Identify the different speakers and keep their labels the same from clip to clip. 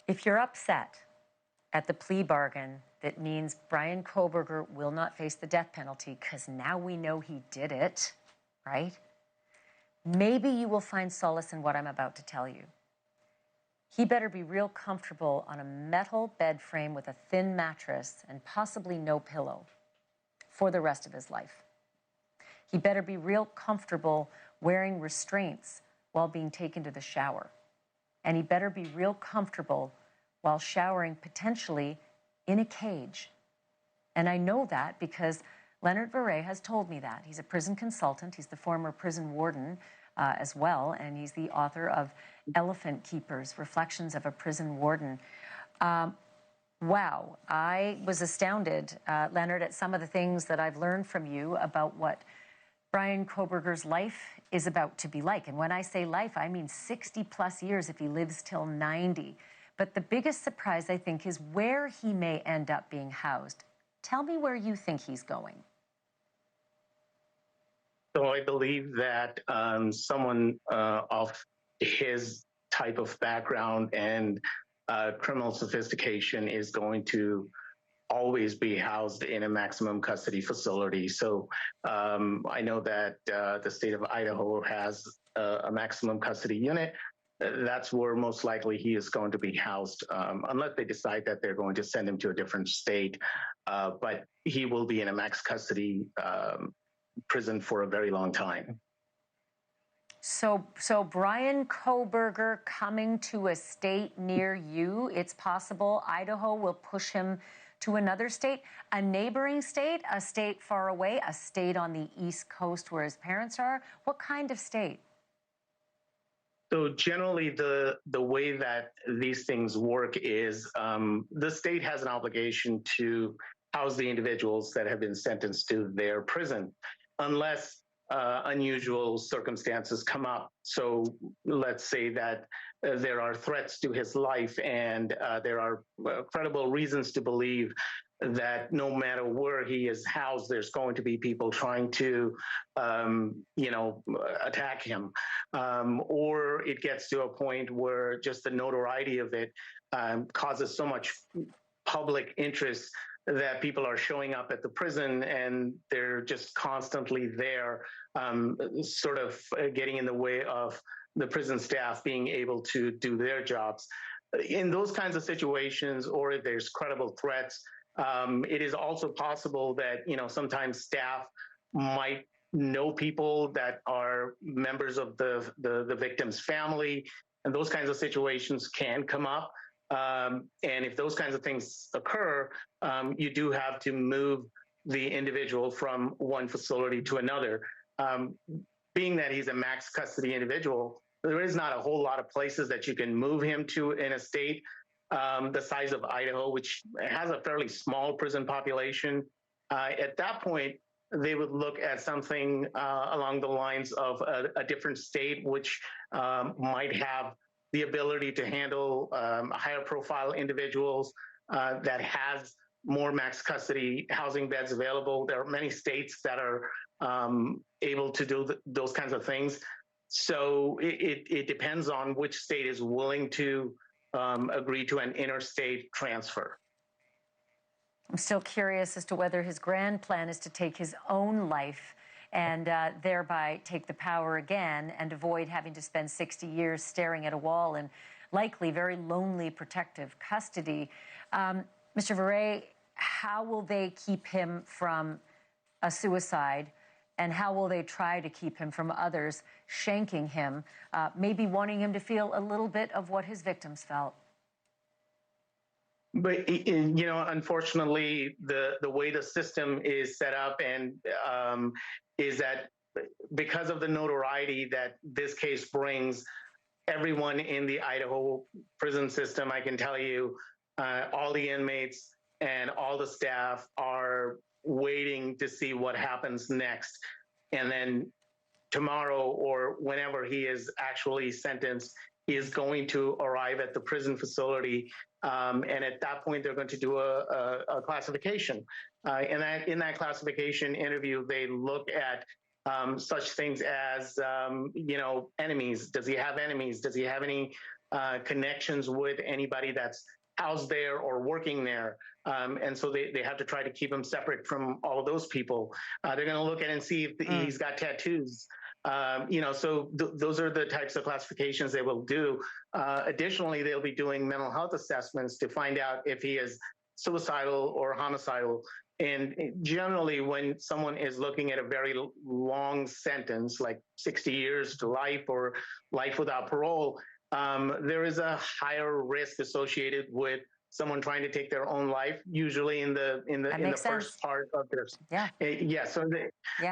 Speaker 1: If you're upset at the plea bargain that means Bryan Kohberger will not face the death penalty because now we know he did it, right? Maybe you will find solace in what I'm about to tell you. He better be real comfortable on a metal bed frame with a thin mattress and possibly no pillow for the rest of his life. He better be real comfortable wearing restraints while being taken to the shower. And he better be real comfortable while showering potentially in a cage. And I know that because Lenard Vare has told me that. He's a prison consultant. He's the former prison warden as well, and he's the author of Elephant Keepers, Reflections of a Prison Warden. Wow, I was astounded, Lenard, at some of the things that I've learned from you about what Bryan Kohberger's life is about to be like. And when I say life, I mean 60 plus years if he lives till 90. But the biggest surprise, I think, is where he may end up being housed. Tell me where you think he's going.
Speaker 2: So I believe that someone of his type of background and criminal sophistication is going to always be housed in a maximum custody facility. So I know that the state of Idaho has a maximum custody unit. That's where most likely he is going to be housed, unless they decide that they're going to send him to a different state. But he will be in a max custody prison for a very long time.
Speaker 1: So Bryan Kohberger coming to a state near you, it's possible Idaho will push him to another state, a neighboring state, a state far away, a state on the East Coast where his parents are? What kind of state?
Speaker 2: So generally, the way that these things work is the state has an obligation to house the individuals that have been sentenced to their prison, unless unusual circumstances come up. So let's say that there are threats to his life and there are credible reasons to believe that no matter where he is housed, there's going to be people trying to, attack him. Or it gets to a point where just the notoriety of it causes so much public interest that people are showing up at the prison and they're just constantly there, sort of getting in the way of the prison staff being able to do their jobs. In those kinds of situations, or if there's credible threats, it is also possible that, sometimes staff might know people that are members of the victim's family, and those kinds of situations can come up. And if those kinds of things occur, you do have to move the individual from one facility to another. Being that he's a max custody individual, there is not a whole lot of places that you can move him to in a state the size of Idaho, which has a fairly small prison population. At that point, they would look at something along the lines of a different state, which might have the ability to handle higher profile individuals that has more max custody housing beds available. There are many states that are able to do those kinds of things. So it depends on which state is willing to agree to an interstate transfer.
Speaker 1: I'm still curious as to whether his grand plan is to take his own life and thereby take the power again and avoid having to spend 60 years staring at a wall in likely very lonely protective custody. Mr. Vare, how will they keep him from a suicide, and how will they try to keep him from others shanking him, maybe wanting him to feel a little bit of what his victims felt?
Speaker 2: But, unfortunately, the way the system is set up and is that because of the notoriety that this case brings, everyone in the Idaho prison system, I can tell you, all the inmates and all the staff are waiting to see what happens next. And then tomorrow or whenever he is actually sentenced, he is going to arrive at the prison facility. And at that point, they're going to do a classification. And in that classification interview, they look at such things as, enemies. Does he have enemies? Does he have any connections with anybody that's housed there or working there. And so they have to try to keep him separate from all of those people. They're going to look at and see if he's got tattoos. So those are the types of classifications they will do. Additionally, they'll be doing mental health assessments to find out if he is suicidal or homicidal. And generally, when someone is looking at a very long sentence, like 60 years to life or life without parole, there is a higher risk associated with someone trying to take their own life, usually in the first part of their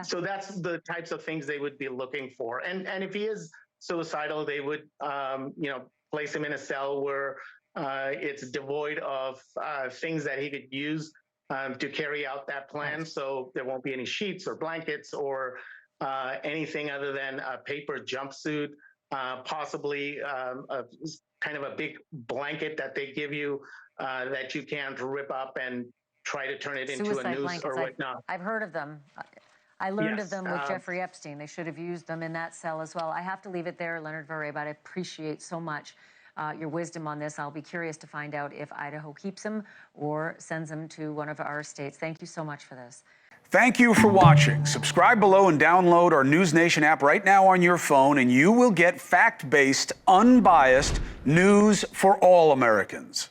Speaker 2: so that's the types of things they would be looking for. And if he is suicidal, they would place him in a cell where it's devoid of things that he could use to carry out that plan. Right. So there won't be any sheets or blankets or anything other than a paper jumpsuit, possibly kind of a big blanket that they give you that you can't rip up and try to turn it into a noose blankets, or whatnot.
Speaker 1: I've heard of them. I learned of them with Jeffrey Epstein. They should have used them in that cell as well. I have to leave it there, Lenard Vare, but I appreciate so much your wisdom on this. I'll be curious to find out if Idaho keeps him or sends him to one of our states. Thank you so much for this.
Speaker 3: Thank you for watching. Subscribe below and download our NewsNation app right now on your phone, and you will get fact-based, unbiased news for all Americans.